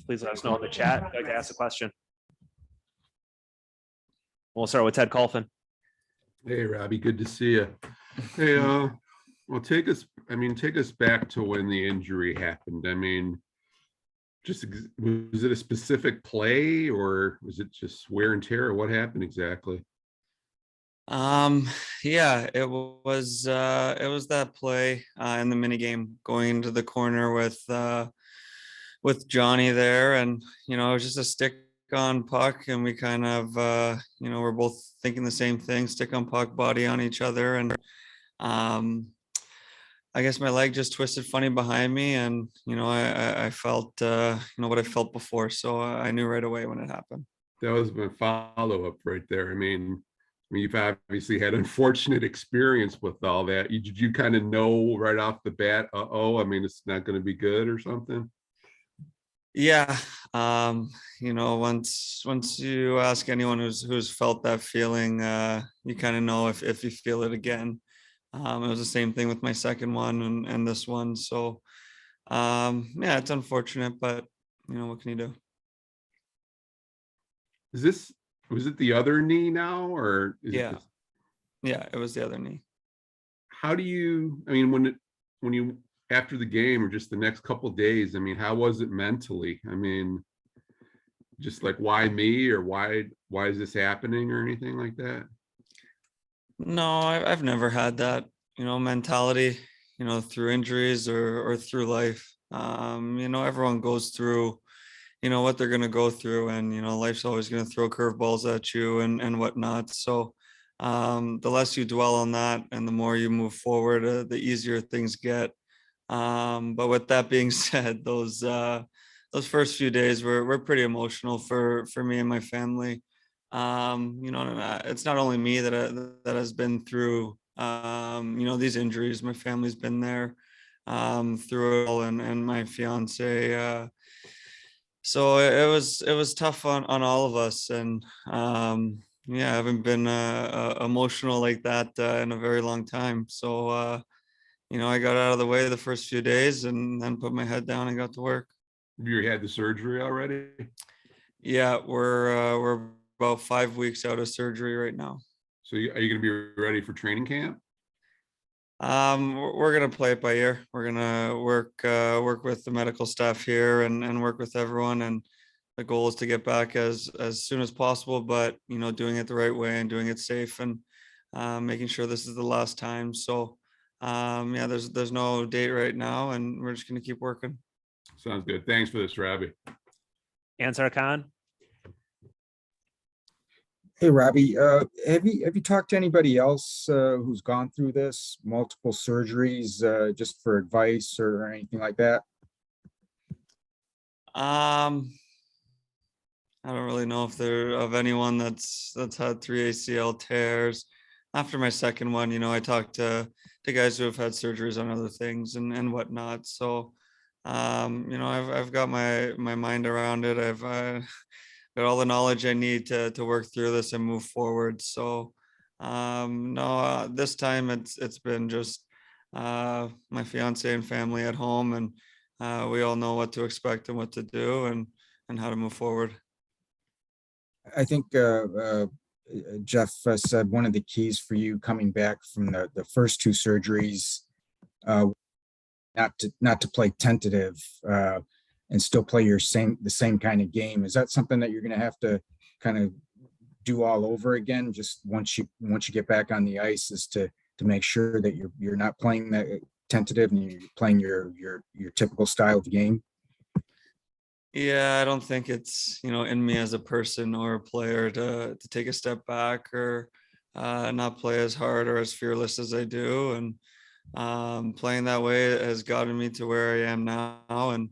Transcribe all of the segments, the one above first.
please let us know in the chat if you'd like to ask a question. We'll start with Ted Colfin. Hey, Robbie, good to see you. Hey, well, take us back to when the injury happened. I mean, was it a specific play or was it just wear and tear, or what happened exactly? Yeah, it was that play in the mini game going into the corner with Johnny there, and it was just a stick on puck, and we kind of we're both thinking the same thing, stick on puck, body on each other, and I guess my leg just twisted funny behind me, and I felt what I felt before, so I knew right away when it happened. That was my follow-up right there. I mean, you've obviously had unfortunate experience with all that. Did you kind of know right off the bat, I mean, it's not going to be good or something? Yeah, once you ask anyone who's felt that feeling, you kind of know if you feel it again. It was the same thing with my second one and this one. So, yeah, it's unfortunate, but what can you do? Was it the other knee now, or is yeah, it was the other knee. How do you? I mean, when you after the game or just the next couple of days, I mean, how was it mentally? I mean, just like, why me, or why is this happening, or anything like that? No, I've never had that, mentality, through injuries or through life. Everyone goes through, what they're going to go through, and, life's always going to throw curveballs at you and whatnot. So the less you dwell on that and the more you move forward, the easier things get. But with that being said, those first few days were pretty emotional for me and my family. It's not only me that has been through these injuries. My family's been there through it all, and my fiance. So it was tough on all of us, and yeah, I haven't been emotional like that in a very long time. So I got out of the way the first few days, and then put my head down and got to work. Have you had the surgery already? Yeah, we're about 5 weeks out of surgery right now. So are you going to be ready for training camp? We're gonna play it by ear. We're gonna work with the medical staff here and work with everyone. And the goal is to get back as soon as possible, but doing it the right way and doing it safe, and making sure this is the last time. So yeah, there's no date right now, and we're just gonna keep working. Sounds good. Thanks for this, Robbie. Ansar Khan. Hey, Robbie, have you talked to anybody else who's gone through this, multiple surgeries, just for advice or anything like that? I don't really know if there of anyone that's had 3 ACL tears. After my second one, I talked to guys who have had surgeries on other things and whatnot. So, I've got my mind around it. I've got all the knowledge I need to work through this and move forward. So, no, this time it's been just my fiance and family at home, and we all know what to expect and what to do and how to move forward. I think Jeff said one of the keys for you coming back from the first 2 surgeries, not to play tentative and still play the same kind of game. Is that something that you're going to have to kind of do all over again, just once you get back on the ice, is to make sure that you're not playing that tentative and you're playing your typical style of game? Yeah, I don't think it's in me as a person or a player to take a step back or not play as hard or as fearless as I do. And playing that way has gotten me to where I am now, and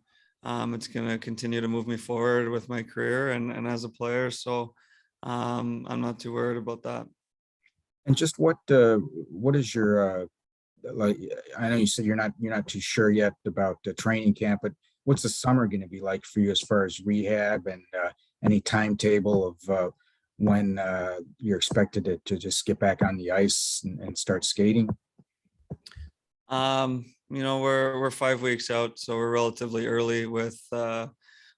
it's going to continue to move me forward with my career and as a player. So I'm not too worried about that. And just what is your like? I know you said you're not too sure yet about the training camp, but what's the summer going to be like for you as far as rehab and any timetable of when you're expected to just get back on the ice and start skating? We're 5 weeks out, so we're relatively early with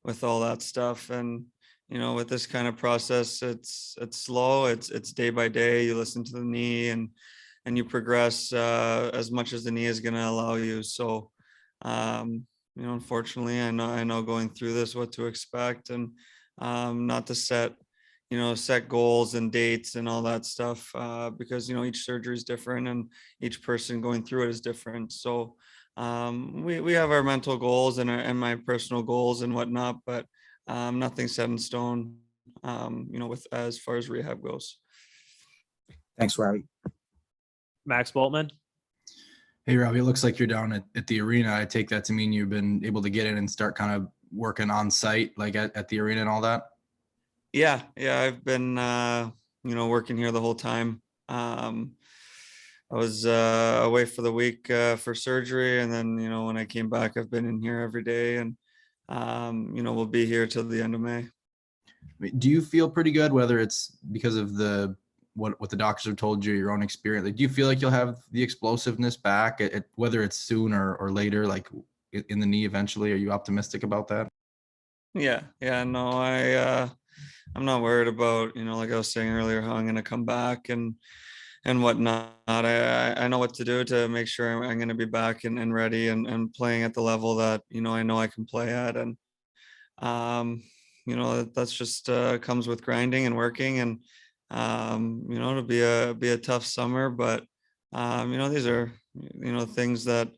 with all that stuff. And, you know, with this kind of process, it's slow, it's day by day. You listen to the knee and you progress as much as the knee is going to allow you. So, you know, unfortunately, I know going through this, what to expect, and not to set goals and dates and all that stuff, because, you know, each surgery is different and each person going through it is different. So we have our mental goals and my personal goals and whatnot, but nothing set in stone, you know, with as far as rehab goes. Thanks, Robbie. Max Boltman. Hey, Robbie, it looks like you're down at the arena. I take that to mean you've been able to get in and start kind of working on site, like at the arena and all that. Yeah, I've been you know, working here the whole time. I was away for the week for surgery, and then, you know, when I came back, I've been in here every day, and you know, we'll be here till the end of May. I mean, do you feel pretty good, whether it's because of what the doctors have told you, your own experience? Like, do you feel like you'll have the explosiveness back whether it's soon or later, like in the knee eventually? Are you optimistic about that? Yeah, no, I'm not worried about, you know, like I was saying earlier, how I'm gonna come back and whatnot. I know what to do to make sure I'm gonna be back and ready and playing at the level that, you know I can play at. And you know, that's just comes with grinding and working, and you know, it'll be a tough summer, but you know, these are, you know, things that,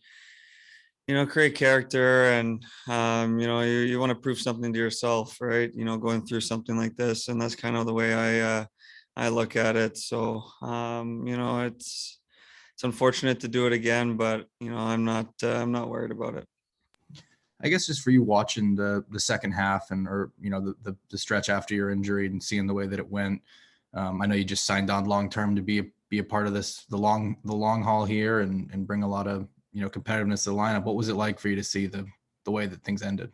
you know, create character. And you know, you want to prove something to yourself, right? You know, going through something like this, and that's kind of the way I look at it. So you know, it's unfortunate to do it again, but, you know, I'm not worried about it. I guess just for you watching the second half or you know, the stretch after your injury and seeing the way that it went. I know you just signed on long term to be a part of this, the long haul here, and bring a lot of, you know, competitiveness to the lineup. What was it like for you to see the way that things ended?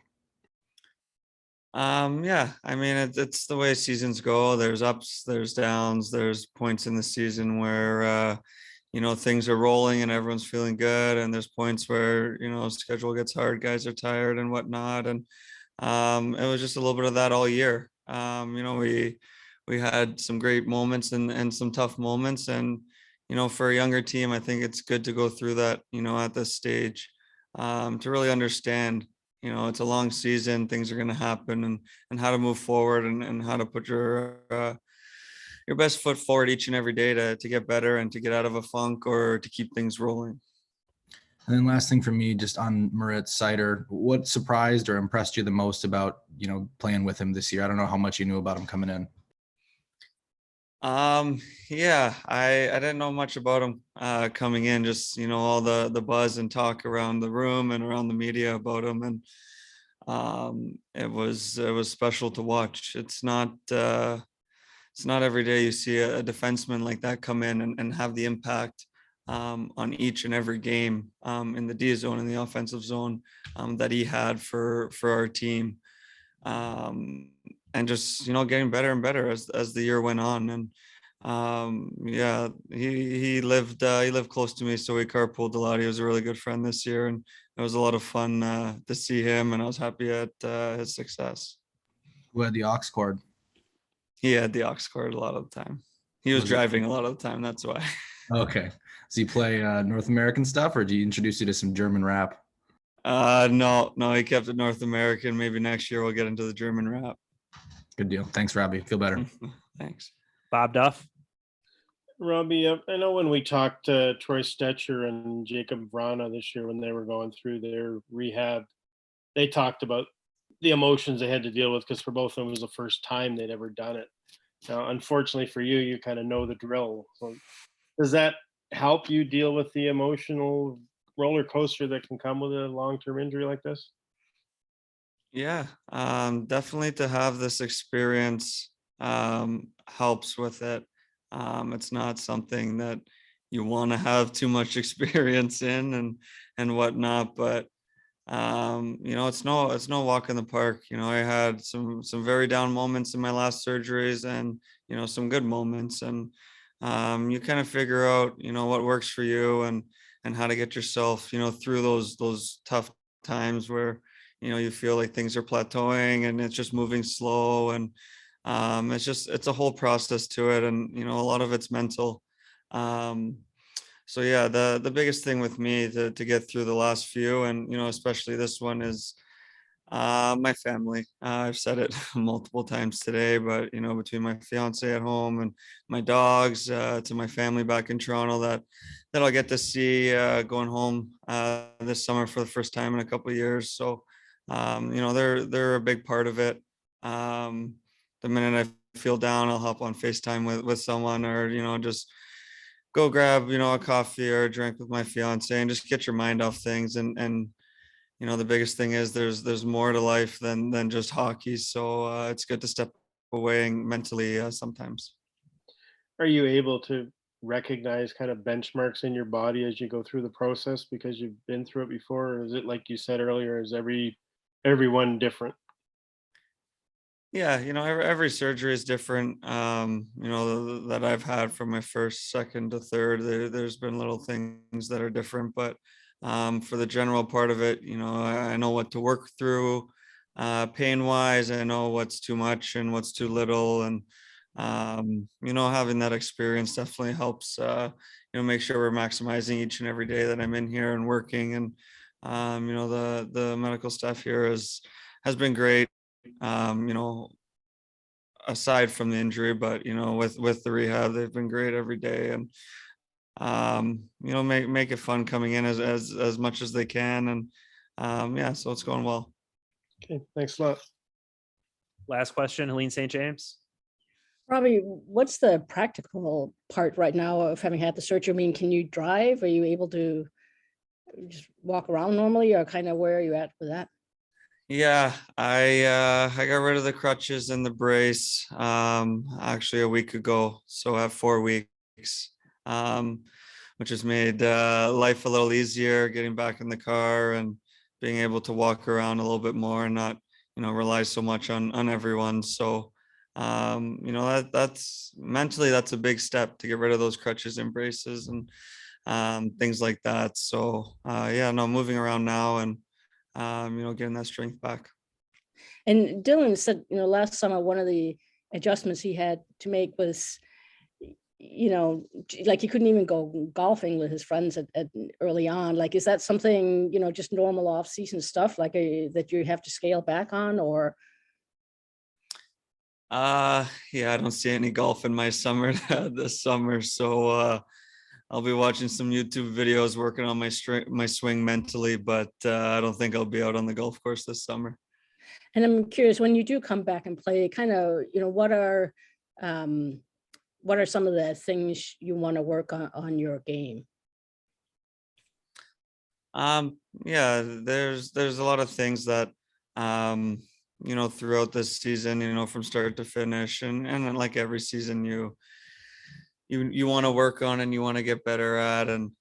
Yeah, I mean, it's the way seasons go. There's ups, there's downs, there's points in the season where you know, things are rolling and everyone's feeling good, and there's points where, you know, schedule gets hard, guys are tired and whatnot. And it was just a little bit of that all year. You know, we had some great moments and some tough moments, and, you know, for a younger team, I think it's good to go through that, you know, at this stage, to really understand, you know, it's a long season, things are going to happen, and how to move forward, and how to put your best foot forward each and every day to get better and to get out of a funk or to keep things rolling. And then last thing for me, just on Moritz Seider, what surprised or impressed you the most about, you know, playing with him this year? I don't know how much you knew about him coming in. Yeah, I didn't know much about him coming in, just, you know, all the buzz and talk around the room and around the media about him. And it was special to watch. It's not every day you see a defenseman like that come in and have the impact on each and every game in the D zone, in the offensive zone, that he had for our team. And just, you know, getting better and better as the year went on. And yeah, he lived close to me, so we carpooled a lot. He was a really good friend this year, and it was a lot of fun to see him, and I was happy at his success. Who had the aux cord? He had the aux cord a lot of the time. He was driving a lot of the time, that's why. Okay. Does he play North American stuff, or do you introduce you to some German rap? No, he kept it North American. Maybe next year we'll get into the German rap. Good deal. Thanks, Robbie. Feel better. Thanks. Bob Duff. Robbie, I know when we talked to Troy Stetcher and Jacob Vrana this year when they were going through their rehab, they talked about the emotions they had to deal with, because for both of them it was the first time they'd ever done it. Now, unfortunately for you, you kind of know the drill. So does that help you deal with the emotional roller coaster that can come with a long-term injury like this? Yeah, definitely to have this experience helps with it. It's not something that you want to have too much experience in and whatnot, but you know, it's no walk in the park. You know, I had some very down moments in my last surgeries, and, you know, some good moments, and you kind of figure out, you know, what works for you, and how to get yourself, you know, through those tough times where, you feel like things are plateauing and it's just moving slow. And it's a whole process to it. And, a lot of it's mental. So yeah, the biggest thing with me to get through the last few, and, especially this one, is my family. I've said it multiple times today, but between my fiance at home and my dogs, to my family back in Toronto that I'll get to see going home this summer for the first time in a couple of years. So they're a big part of it. The minute I feel down, I'll hop on FaceTime with someone, or just go grab a coffee or a drink with my fiance and just get your mind off things. And the biggest thing is there's more to life than just hockey. So it's good to step away and mentally sometimes. Are you able to recognize kind of benchmarks in your body as you go through the process because you've been through it before? Or is it like you said earlier, is everyone different? Yeah, every surgery is different. That I've had from my first, second to third. There's been little things that are different, but for the general part of it, I know what to work through. Pain wise, I know what's too much and what's too little, and having that experience definitely helps. Make sure we're maximizing each and every day that I'm in here and working. And the medical staff here has been great. Aside from the injury, but with the rehab, they've been great every day. And make it fun coming in as much as they can. And yeah, so it's going well. Okay, thanks a lot. Last question, Helene St. James. Robbie, what's the practical part right now of having had the surgery? I mean, can you drive? Are you able to just walk around normally, or kind of where are you at with that? Yeah, I got rid of the crutches and the brace actually a week ago. So I have 4 weeks, which has made life a little easier, getting back in the car and being able to walk around a little bit more and not rely so much on everyone. So that's mentally, that's a big step to get rid of those crutches and braces and things like that. So yeah, no, moving around now and getting that strength back. And Dylan said, last summer, one of the adjustments he had to make was, like he couldn't even go golfing with his friends at early on. Like, is that something, just normal off-season stuff, like that you have to scale back on, or? Yeah, I don't see any golf in my summer this summer. So I'll be watching some YouTube videos, working on my swing mentally, but I don't think I'll be out on the golf course this summer. And I'm curious, when you do come back and play, kind of, what are some of the things you want to work on your game? Yeah, there's a lot of things that throughout this season, from start to finish, and then like every season you want to work on and you want to get better at. And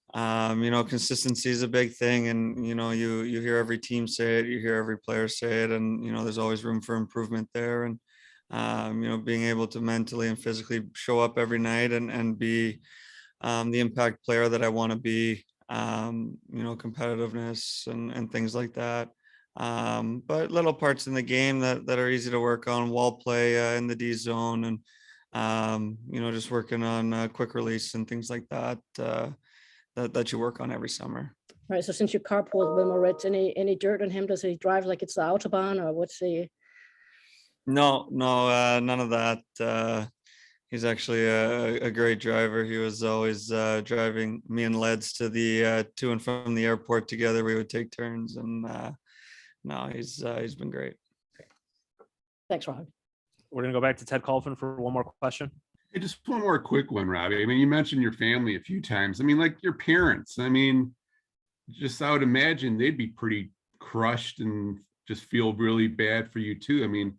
consistency is a big thing, and you hear every team say it, you hear every player say it, and there's always room for improvement there. And being able to mentally and physically show up every night and be the impact player that I want to be, competitiveness and things like that. But little parts in the game that are easy to work on, wall play in the D zone, and just working on quick release and things like that, that you work on every summer. Right. So since you carpool with Moritz, any dirt on him? Does he drive like it's the Autobahn, or what's the? No, none of that. He's actually a great driver. He was always driving me and Leds to and from the airport together. We would take turns, and no, he's been great. Thanks, Rob. We're going to go back to Ted Colvin for one more question. Hey, just one more quick one, Robbie. I mean, you mentioned your family a few times. I mean, like your parents. I mean, just I would imagine they'd be pretty crushed and just feel really bad for you too. I mean,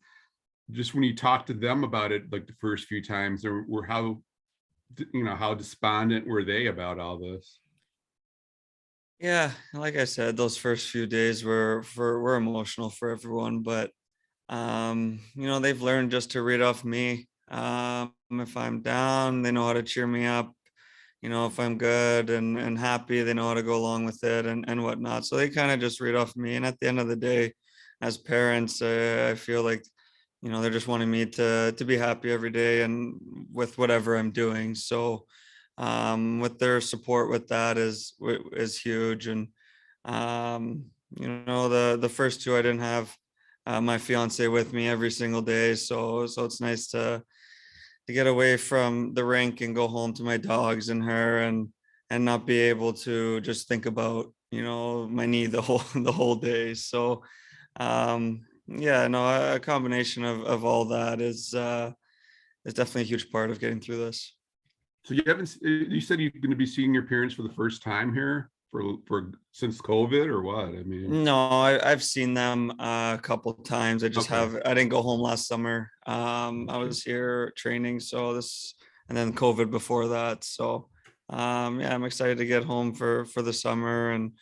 just when you talk to them about it, like the first few times, or were how despondent were they about all this? Yeah, like I said, those first few days were emotional for everyone, but they've learned just to read off me. If I'm down, they know how to cheer me up. If I'm good and happy, they know how to go along with it and whatnot. So they kind of just read off me. And at the end of the day, as parents, I feel like, you know, they're just wanting me to be happy every day and with whatever I'm doing. So with their support with that is huge. And you know, the first two I didn't have my fiance with me every single day, so it's nice to get away from the rink and go home to my dogs and her, and not be able to just think about, you know, my knee the whole day. So yeah, no, a combination of all that is definitely a huge part of getting through this. So you said you're going to be seeing your parents for the first time here for since COVID or what? I mean, No, I've seen them a couple times. I just Okay. I didn't go home last summer. I was here training, so and then COVID before that. So yeah, I'm excited to get home for the summer and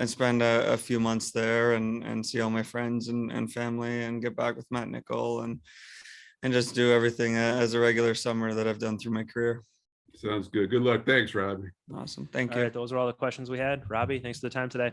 spend a few months there and see all my friends and family and get back with Matt Nickel and just do everything as a regular summer that I've done through my career. sounds good. Good luck. Thanks, Robbie. Awesome. Thank All you. right, those are all the questions we had. Robbie, thanks for the time today.